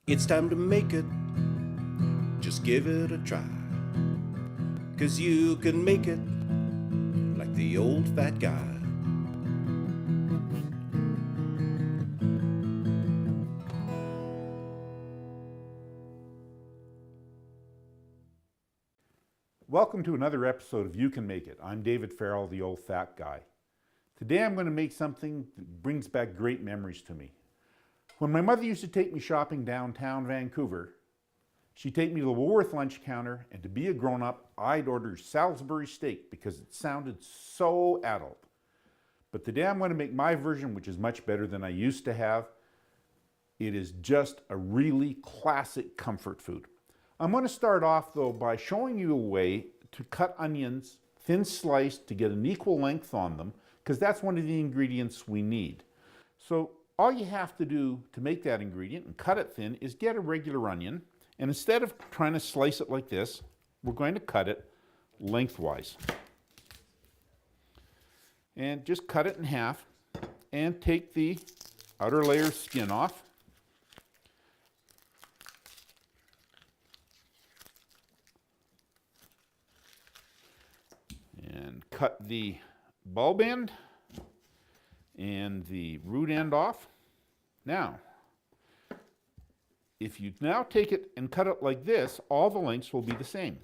It's time to make it, just give it a try. 'Cause you can make it like the old fat guy. Welcome to another episode of You Can Make It. I'm David Farrell, the old fat guy. Today I'm going to make something that brings back great memories to me. When my mother used to take me shopping downtown Vancouver, she'd take me to the Woolworth lunch counter, and to be a grown-up, I'd order Salisbury steak because it sounded so adult. But today I'm going to make my version, which is much better than I used to have. It is just a really classic comfort food. I'm going to start off though by showing you a way to cut onions thin sliced to get an equal length on them, because that's one of the ingredients we need. So all you have to do to make that ingredient and cut it thin is get a regular onion, and instead of trying to slice it like this, we're going to cut it lengthwise. And just cut it in half and take the outer layer of skin off. And cut the bulb end and the root end off. Now, if you now take it and cut it like this, all the lengths will be the same.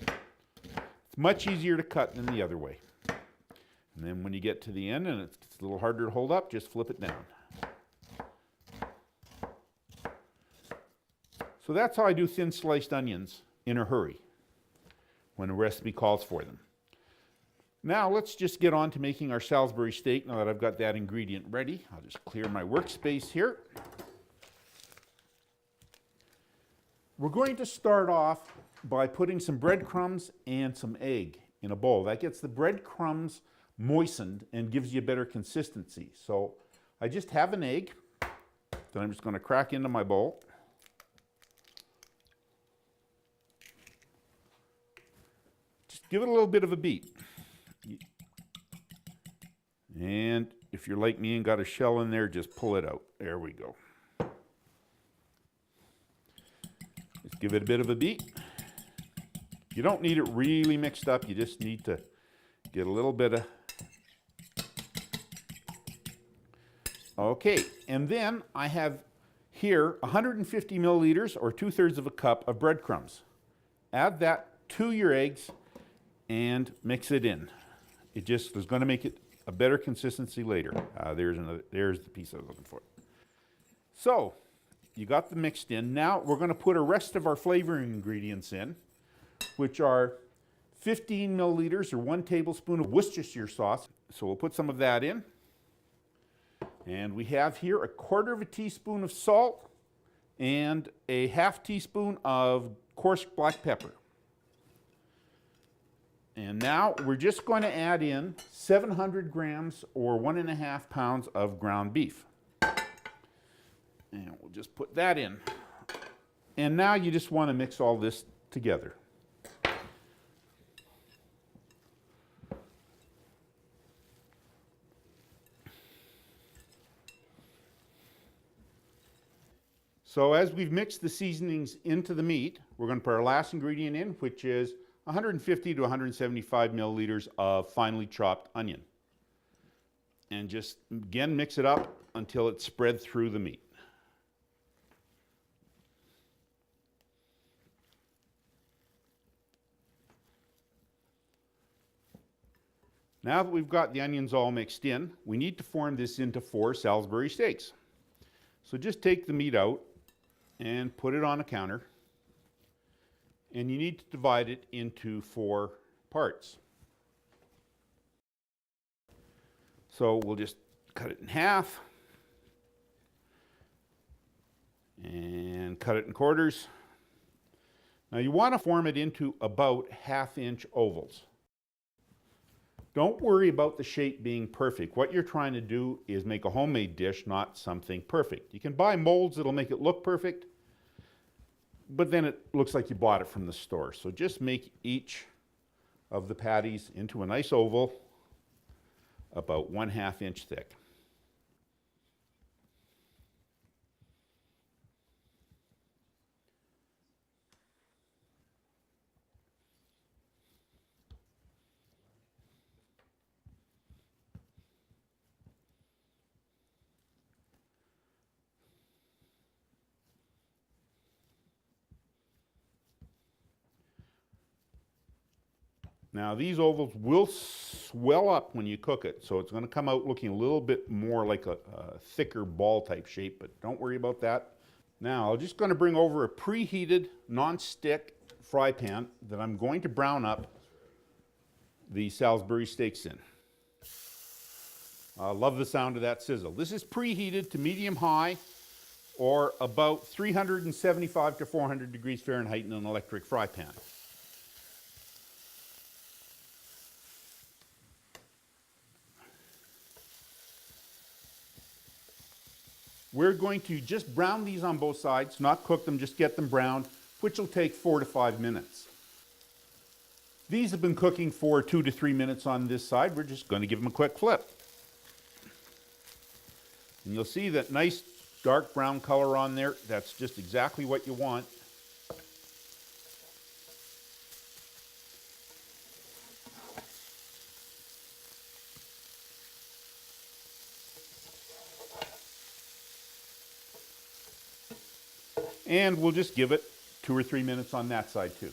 It's much easier to cut than the other way. And then when you get to the end and it's a little harder to hold up, just flip it down. So that's how I do thin sliced onions in a hurry when a recipe calls for them. Now let's just get on to making our Salisbury steak now that I've got that ingredient ready. I'll just clear my workspace here. We're going to start off by putting some breadcrumbs and some egg in a bowl. That gets the breadcrumbs moistened and gives you a better consistency. So I just have an egg that I'm just going to crack into my bowl. Give it a little bit of a beat. And if you're like me and got a shell in there, just pull it out. There we go. Just give it a bit of a beat. You don't need it really mixed up. You just need to get a little bit of... Okay, and then I have here 150 milliliters or 2/3 of a cup of breadcrumbs. Add that to your eggs and mix it in. It just is going to make it a better consistency later. There's the piece I was looking for. So you got the mixed in. Now we're going to put the rest of our flavoring ingredients in, which are 15 milliliters or 1 tablespoon of Worcestershire sauce. So we'll put some of that in. And we have here 1/4 teaspoon of salt and a 1/2 teaspoon of coarse black pepper. And now we're just going to add in 700 grams or 1.5 pounds of ground beef. And we'll just put that in. And now you just want to mix all this together. So as we've mixed the seasonings into the meat, we're going to put our last ingredient in, which is 150 to 175 milliliters of finely chopped onion. And just, again, mix it up until it's spread through the meat. Now that we've got the onions all mixed in, we need to form this into 4 Salisbury steaks. So just take the meat out and put it on a counter. And you need to divide it into 4 parts. So we'll just cut it in half and cut it in quarters. Now you want to form it into about 1/2-inch ovals. Don't worry about the shape being perfect. What you're trying to do is make a homemade dish, not something perfect. You can buy molds that'll make it look perfect, but then it looks like you bought it from the store. So just make each of the patties into a nice oval about 1/2 inch thick. Now these ovals will swell up when you cook it, so it's going to come out looking a little bit more like a thicker ball type shape, but don't worry about that. Now I'm just going to bring over a preheated non-stick fry pan that I'm going to brown up the Salisbury steaks in. I love the sound of that sizzle. This is preheated to medium high or about 375 to 400 degrees Fahrenheit in an electric fry pan. We're going to just brown these on both sides, not cook them, just get them browned, which will take 4 to 5 minutes. These have been cooking for 2 to 3 minutes on this side. We're just going to give them a quick flip. And you'll see that nice dark brown color on there. That's just exactly what you want. And we'll just give it 2 or 3 minutes on that side too.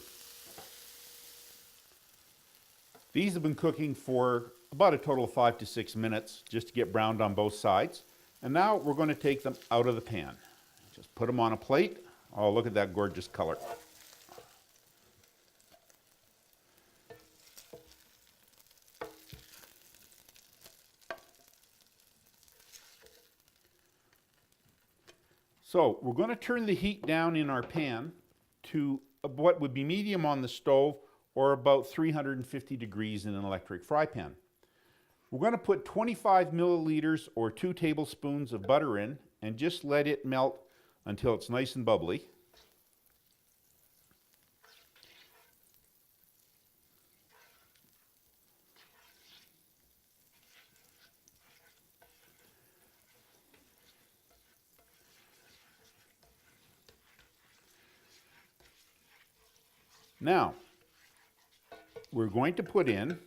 These have been cooking for about a total of 5 to 6 minutes just to get browned on both sides. And now we're going to take them out of the pan. Just put them on a plate. Oh, look at that gorgeous color. So we're going to turn the heat down in our pan to what would be medium on the stove or about 350 degrees in an electric fry pan. We're going to put 25 milliliters or 2 tablespoons of butter in and just let it melt until it's nice and bubbly. Now, we're going to put in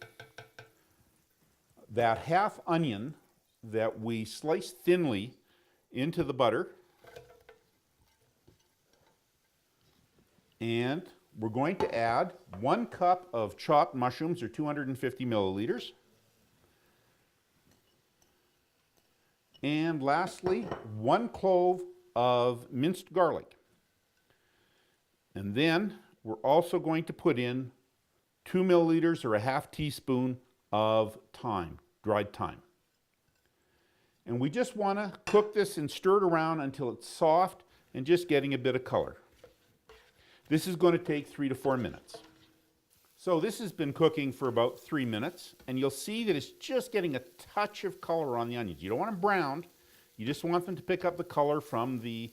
that half onion that we sliced thinly into the butter. And we're going to add 1 cup of chopped mushrooms, or 250 milliliters. And lastly, 1 clove of minced garlic. And then we're also going to put in 2 milliliters or a half teaspoon of thyme, dried thyme. And we just want to cook this and stir it around until it's soft and just getting a bit of color. This is going to take 3 to 4 minutes. So this has been cooking for about 3 minutes, and you'll see that it's just getting a touch of color on the onions. You don't want them browned, you just want them to pick up the color from the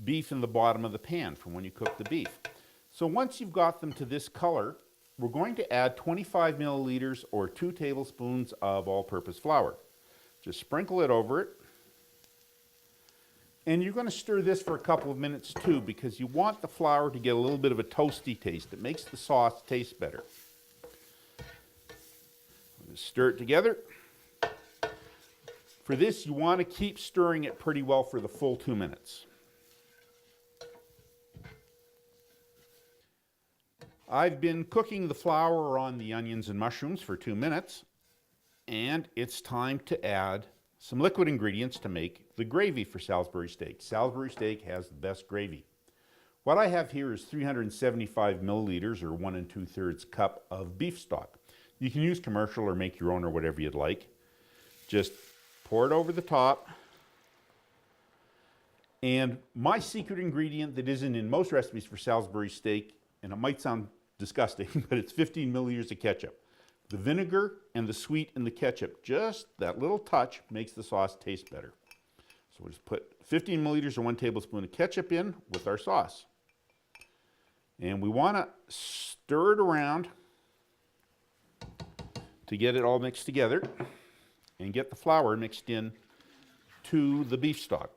beef in the bottom of the pan from when you cook the beef. So once you've got them to this color, we're going to add 25 milliliters or 2 tablespoons of all-purpose flour. Just sprinkle it over it. And you're going to stir this for a couple of minutes too, because you want the flour to get a little bit of a toasty taste. It makes the sauce taste better. Just stir it together. For this, you want to keep stirring it pretty well for the full 2 minutes. I've been cooking the flour on the onions and mushrooms for 2 minutes, and it's time to add some liquid ingredients to make the gravy for Salisbury steak. Salisbury steak has the best gravy. What I have here is 375 milliliters or 1 2/3 cup of beef stock. You can use commercial or make your own or whatever you'd like. Just pour it over the top. And my secret ingredient that isn't in most recipes for Salisbury steak, and it might sound disgusting, but it's 15 milliliters of ketchup. The vinegar and the sweet in the ketchup, just that little touch makes the sauce taste better. So we'll just put 15 milliliters or 1 tablespoon of ketchup in with our sauce. And we want to stir it around to get it all mixed together. and get the flour mixed in to the beef stock.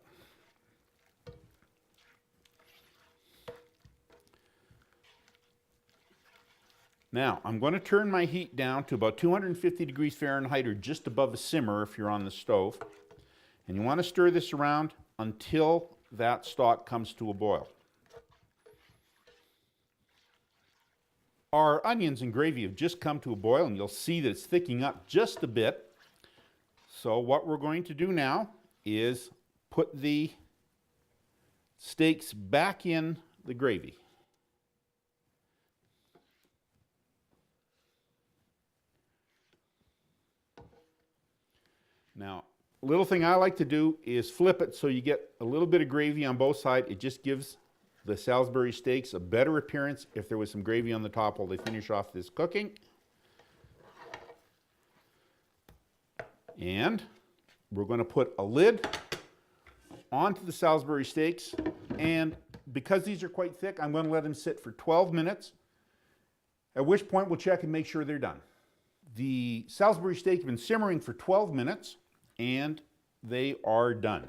Now, I'm going to turn my heat down to about 250 degrees Fahrenheit or just above a simmer if you're on the stove. And you want to stir this around until that stock comes to a boil. Our onions and gravy have just come to a boil, and you'll see that it's thickening up just a bit. So what we're going to do now is put the steaks back in the gravy. Now, a little thing I like to do is flip it so you get a little bit of gravy on both sides. It just gives the Salisbury steaks a better appearance if there was some gravy on the top while they finish off this cooking. And we're going to put a lid onto the Salisbury steaks. And because these are quite thick, I'm going to let them sit for 12 minutes, at which point we'll check and make sure they're done. The Salisbury steak have been simmering for 12 minutes. And they are done.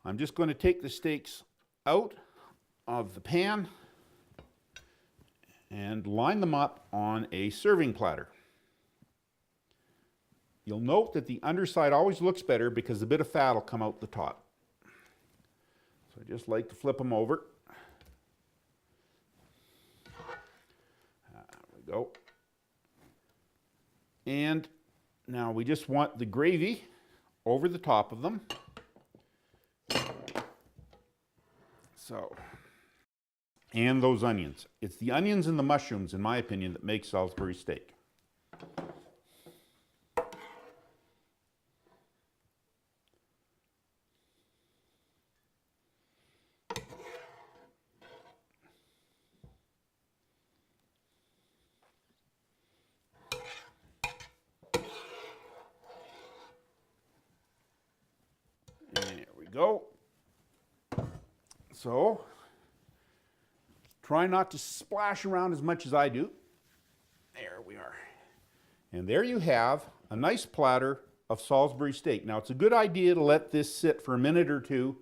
I'm just going to take the steaks out of the pan and line them up on a serving platter. You'll note that the underside always looks better because a bit of fat will come out the top. So I just like to flip them over. There we go. And now we just want the gravy over the top of them. So, and those onions. It's the onions and the mushrooms, in my opinion, that make Salisbury steak. There we go. So, try not to splash around as much as I do. There we are. And there you have a nice platter of Salisbury steak. Now, it's a good idea to let this sit for a minute or two,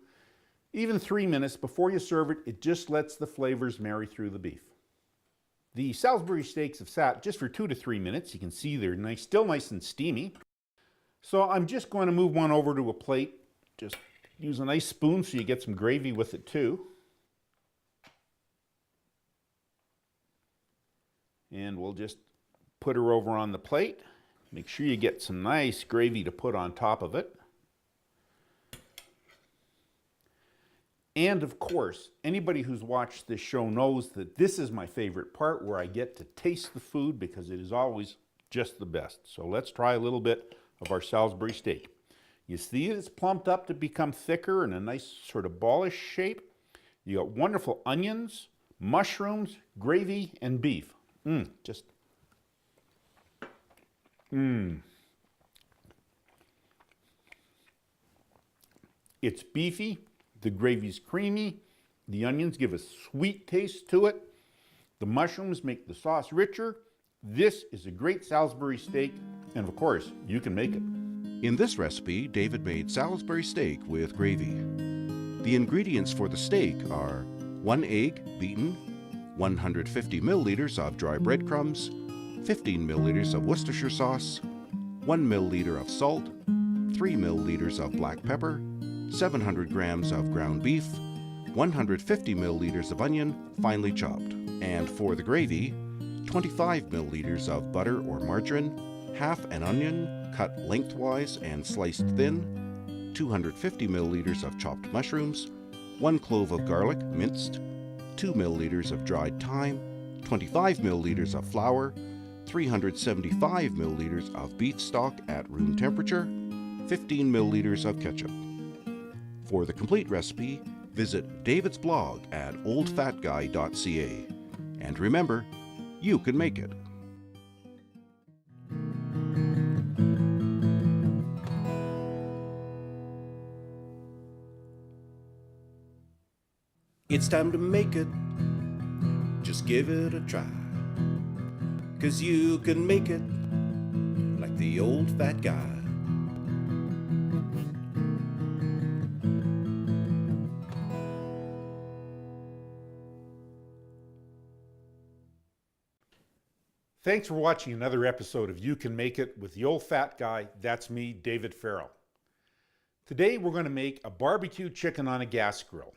even 3 minutes before you serve it. It just lets the flavors marry through the beef. The Salisbury steaks have sat just for 2 to 3 minutes. You can see they're nice, still nice and steamy. So I'm just going to move one over to a plate. Just use a nice spoon so you get some gravy with it too. And we'll just put her over on the plate. Make sure you get some nice gravy to put on top of it. And of course, anybody who's watched this show knows that this is my favorite part, where I get to taste the food because it is always just the best. So let's try a little bit of our Salisbury steak. You see it's plumped up to become thicker in a nice sort of ballish shape. You got wonderful onions, mushrooms, gravy, and beef. It's beefy, the gravy's creamy, the onions give a sweet taste to it, the mushrooms make the sauce richer. This is a great Salisbury steak, and of course, you can make it. In this recipe, David made Salisbury steak with gravy. The ingredients for the steak are 1 egg beaten, 150 milliliters of dry breadcrumbs, 15 milliliters of Worcestershire sauce, 1 milliliter of salt, 3 milliliters of black pepper, 700 grams of ground beef, 150 milliliters of onion, finely chopped. And for the gravy, 25 milliliters of butter or margarine, half an onion cut lengthwise and sliced thin, 250 milliliters of chopped mushrooms, 1 clove of garlic minced, 2 milliliters of dried thyme, 25 milliliters of flour, 375 milliliters of beef stock at room temperature, 15 milliliters of ketchup. For the complete recipe, visit David's blog at oldfatguy.ca. And remember, you can make it. It's time to make it. Just give it a try. 'Cause you can make it like with the Old Fat Guy. Thanks for watching another episode of You Can Make It with the Old Fat Guy. That's me, David Farrell. Today we're going to make a barbecue chicken on a gas grill.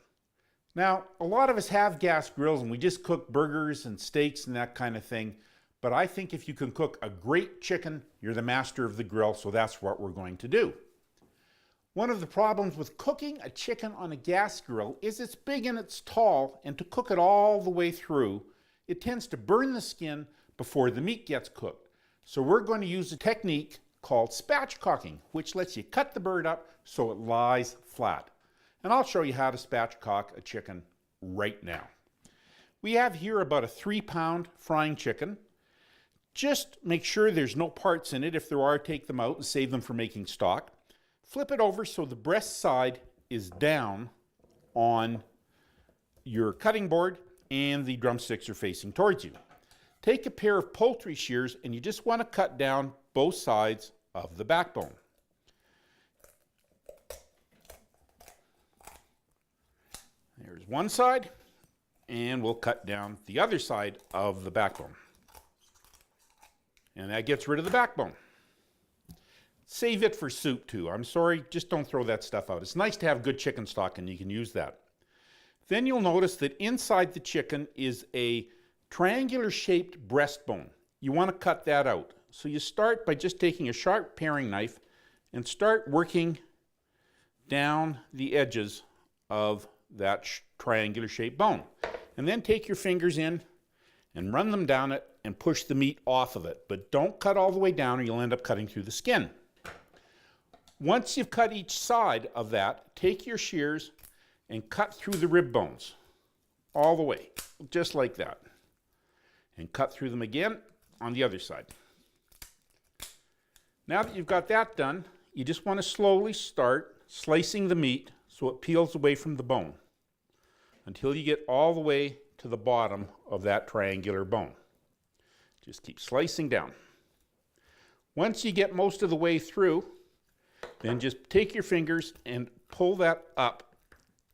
Now, a lot of us have gas grills and we just cook burgers and steaks and that kind of thing. But I think if you can cook a great chicken, you're the master of the grill, so that's what we're going to do. One of the problems with cooking a chicken on a gas grill is it's big and it's tall, and to cook it all the way through, it tends to burn the skin before the meat gets cooked. So we're going to use a technique called spatchcocking, which lets you cut the bird up so it lies flat. And I'll show you how to spatchcock a chicken right now. We have here about a 3-pound frying chicken. Just make sure there's no parts in it. If there are, take them out and save them for making stock. Flip it over so the breast side is down on your cutting board and the drumsticks are facing towards you. Take a pair of poultry shears and you just want to cut down both sides of the backbone. There's one side, and we'll cut down the other side of the backbone. And that gets rid of the backbone. Save it for soup too. I'm sorry, just don't throw that stuff out. It's nice to have good chicken stock and you can use that. Then you'll notice that inside the chicken is a triangular shaped breastbone. You want to cut that out. So you start by just taking a sharp paring knife and start working down the edges of that triangular shaped bone. And then take your fingers in and run them down it and push the meat off of it. But don't cut all the way down or you'll end up cutting through the skin. Once you've cut each side of that, take your shears and cut through the rib bones all the way, just like that. And cut through them again on the other side. Now that you've got that done, you just want to slowly start slicing the meat so it peels away from the bone until you get all the way to the bottom of that triangular bone. Just keep slicing down. Once you get most of the way through, then just take your fingers and pull that up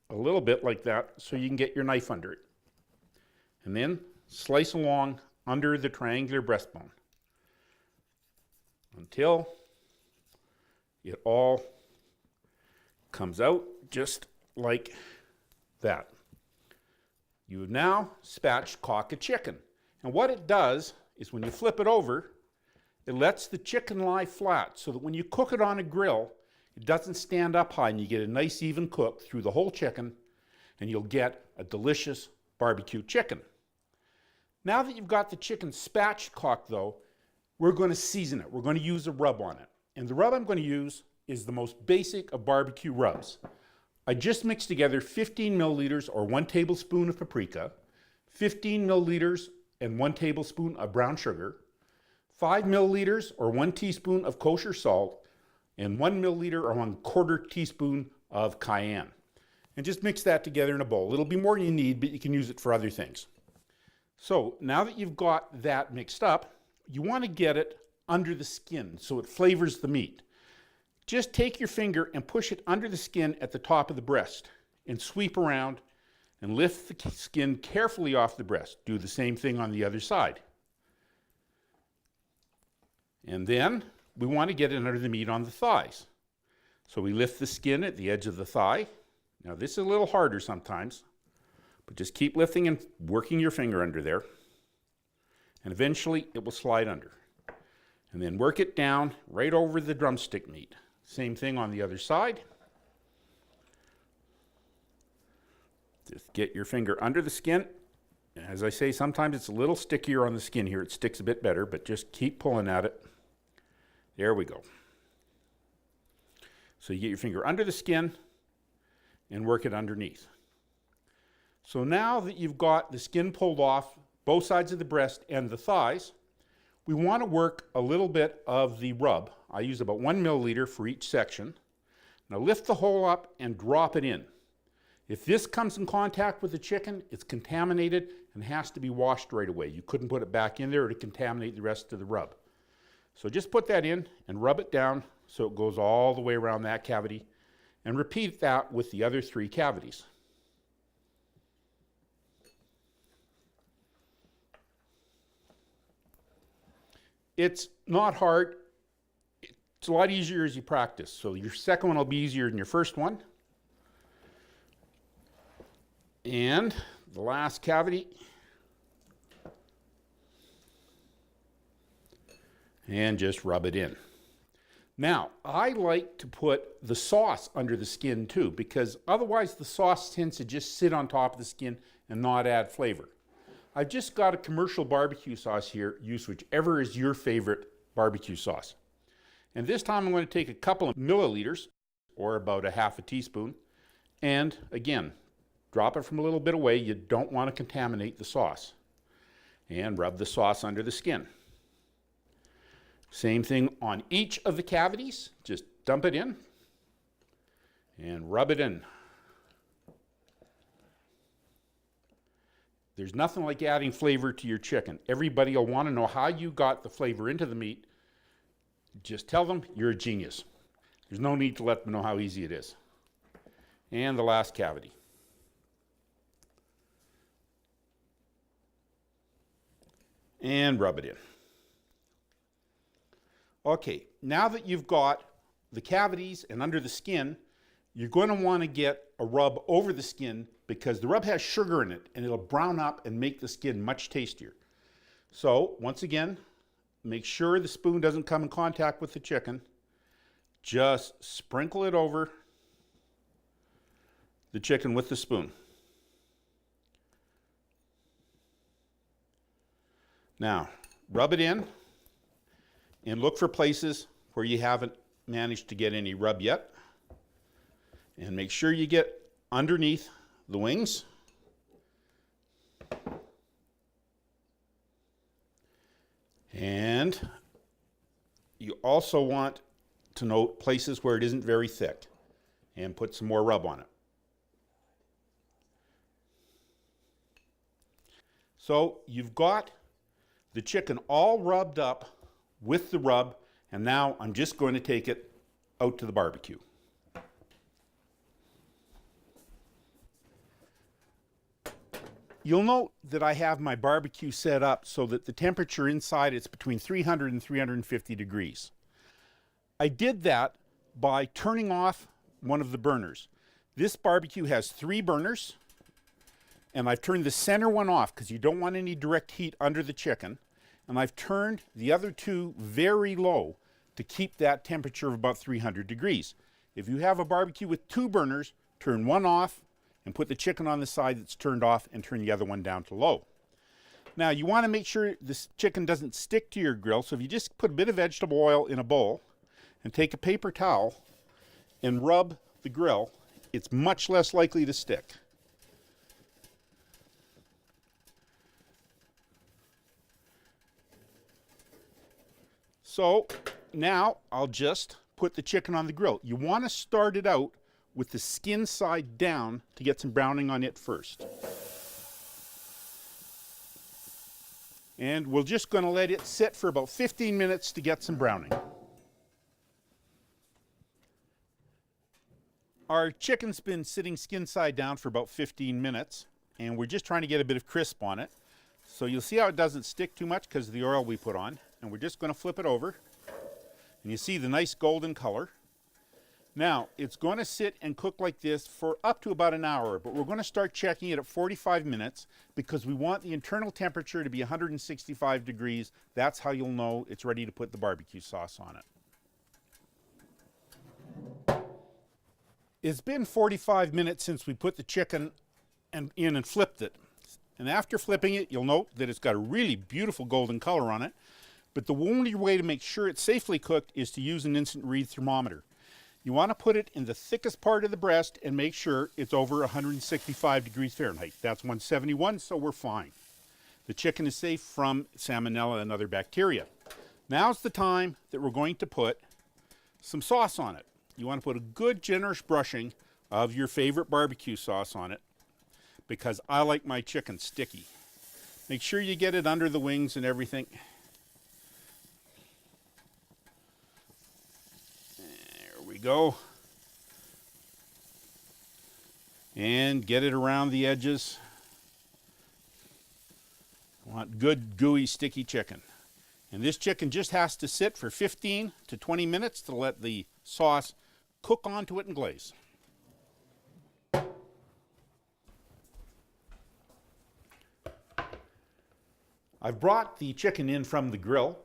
a little bit like that so you can get your knife under it. And then slice along under the triangular breastbone until it all comes out just like that. You have now spatchcocked a chicken. And what it does is when you flip it over, it lets the chicken lie flat so that when you cook it on a grill, it doesn't stand up high and you get a nice even cook through the whole chicken and you'll get a delicious barbecue chicken. Now that you've got the chicken spatchcocked though, we're going to season it. We're going to use a rub on it. And the rub I'm going to use is the most basic of barbecue rubs. I just mixed together 15 milliliters or 1 tablespoon of paprika, 15 milliliters and 1 tablespoon of brown sugar, 5 milliliters or 1 teaspoon of kosher salt, and 1 milliliter or 1/4 teaspoon of cayenne. And just mix that together in a bowl. It'll be more than you need, but you can use it for other things. So now that you've got that mixed up, you want to get it under the skin so it flavors the meat. Just take your finger and push it under the skin at the top of the breast and sweep around and lift the skin carefully off the breast. Do the same thing on the other side. And then we want to get it under the meat on the thighs. So we lift the skin at the edge of the thigh. Now this is a little harder sometimes, but just keep lifting and working your finger under there. And eventually it will slide under. And then work it down right over the drumstick meat. Same thing on the other side. Just get your finger under the skin. As I say, sometimes it's a little stickier on the skin here. It sticks a bit better, but just keep pulling at it. There we go. So you get your finger under the skin and work it underneath. So now that you've got the skin pulled off both sides of the breast and the thighs, we want to work a little bit of the rub. I use about 1 milliliter for each section. Now lift the whole up and drop it in. If this comes in contact with the chicken, it's contaminated and has to be washed right away. You couldn't put it back in there to contaminate the rest of the rub. So just put that in and rub it down so it goes all the way around that cavity, and repeat that with the other 3 cavities. It's not hard. It's a lot easier as you practice. So your second one will be easier than your first one. And the last cavity. And just rub it in. Now, I like to put the sauce under the skin too, because otherwise the sauce tends to just sit on top of the skin and not add flavor. I've just got a commercial barbecue sauce here. Use whichever is your favorite barbecue sauce. And this time I'm going to take a couple of milliliters, or about a half a teaspoon, and again, drop it from a little bit away. You don't want to contaminate the sauce. And rub the sauce under the skin. Same thing on each of the cavities. Just dump it in and rub it in. There's nothing like adding flavor to your chicken. Everybody will want to know how you got the flavor into the meat. Just tell them you're a genius. There's no need to let them know how easy it is. And the last cavity. And rub it in. Okay, now that you've got the cavities and under the skin, you're going to want to get a rub over the skin because the rub has sugar in it and it'll brown up and make the skin much tastier. So, once again, make sure the spoon doesn't come in contact with the chicken. Just sprinkle it over the chicken with the spoon. Now, rub it in. And look for places where you haven't managed to get any rub yet. And make sure you get underneath the wings. And you also want to note places where it isn't very thick and put some more rub on it. So you've got the chicken all rubbed up with the rub, and now I'm just going to take it out to the barbecue. You'll note that I have my barbecue set up so that the temperature inside is between 300 and 350 degrees. I did that by turning off one of the burners. This barbecue has 3 burners, and I've turned the center one off because you don't want any direct heat under the chicken. And I've turned the other 2 very low to keep that temperature of about 300 degrees. If you have a barbecue with 2 burners, turn one off and put the chicken on the side that's turned off and turn the other one down to low. Now you want to make sure this chicken doesn't stick to your grill, so if you just put a bit of vegetable oil in a bowl and take a paper towel and rub the grill, it's much less likely to stick. So now I'll just put the chicken on the grill. You want to start it out with the skin side down to get some browning on it first. And we're just going to let it sit for about 15 minutes to get some browning. Our chicken's been sitting skin side down for about 15 minutes, and we're just trying to get a bit of crisp on it. So you'll see how it doesn't stick too much because of the oil we put on. And we're just going to flip it over. And you see the nice golden color. Now, it's going to sit and cook like this for up to about an hour, but we're going to start checking it at 45 minutes because we want the internal temperature to be 165 degrees. That's how you'll know it's ready to put the barbecue sauce on it. It's been 45 minutes since we put the chicken in and flipped it. And after flipping it, you'll note that it's got a really beautiful golden color on it. But the only way to make sure it's safely cooked is to use an instant read thermometer. You want to put it in the thickest part of the breast and make sure it's over 165 degrees Fahrenheit. That's 171, so we're fine. The chicken is safe from salmonella and other bacteria. Now's the time that we're going to put some sauce on it. You want to put a good generous brushing of your favorite barbecue sauce on it because I like my chicken sticky. Make sure you get it under the wings and everything. go. And get it around the edges. Want good, gooey, sticky chicken. And this chicken just has to sit for 15 to 20 minutes to let the sauce cook onto it and glaze. I've brought the chicken in from the grill,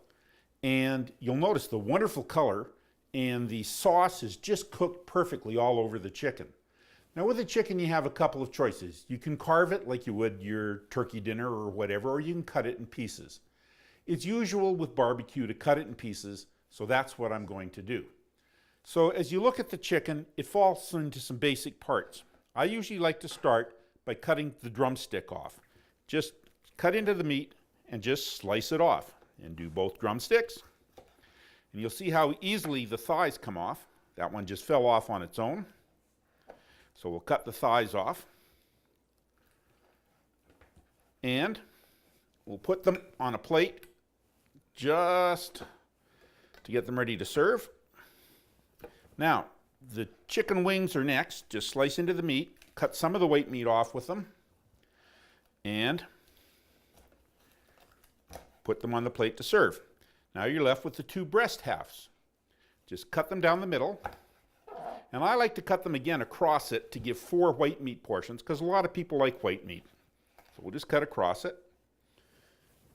and you'll notice the wonderful color, and the sauce is just cooked perfectly all over the chicken. Now with the chicken, you have a couple of choices. You can carve it like you would your turkey dinner or whatever, or you can cut it in pieces. It's usual with barbecue to cut it in pieces, so that's what I'm going to do. So as you look at the chicken, it falls into some basic parts. I usually like to start by cutting the drumstick off. Just cut into the meat and just slice it off, and do both drumsticks. And you'll see how easily the thighs come off. That one just fell off on its own. So we'll cut the thighs off, and we'll put them on a plate just to get them ready to serve. Now, the chicken wings are next. Just slice into the meat, cut some of the white meat off with them, and put them on the plate to serve. Now you're left with the two breast halves. Just cut them down the middle. And I like to cut them again across it to give 4 white meat portions, because a lot of people like white meat. So we'll just cut across it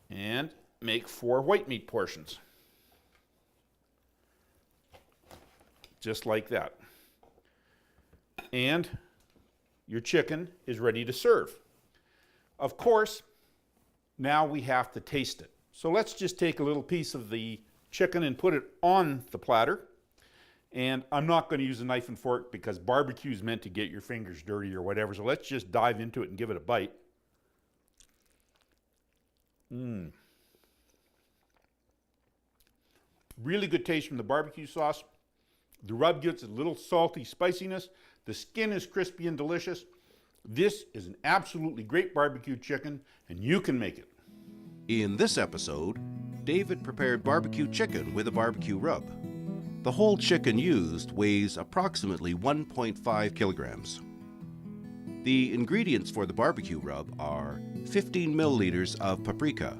and make 4 white meat portions. Just like that. And your chicken is ready to serve. Of course, now we have to taste it. So let's just take a little piece of the chicken and put it on the platter. And I'm not going to use a knife and fork because barbecue is meant to get your fingers dirty or whatever. So let's just dive into it and give it a bite. Really good taste from the barbecue sauce. The rub gets a little salty spiciness. The skin is crispy and delicious. This is an absolutely great barbecue chicken, and you can make it. In this episode, David prepared barbecue chicken with a barbecue rub. The whole chicken used weighs approximately 1.5 kilograms. The ingredients for the barbecue rub are 15 milliliters of paprika,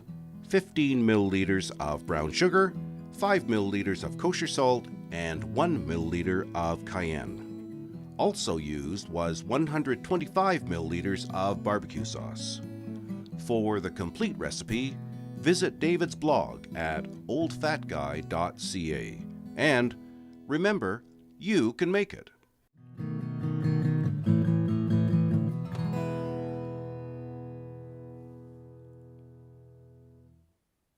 15 milliliters of brown sugar, 5 milliliters of kosher salt, and 1 milliliter of cayenne. Also used was 125 milliliters of barbecue sauce. For the complete recipe, visit David's blog at oldfatguy.ca. And remember, you can make it.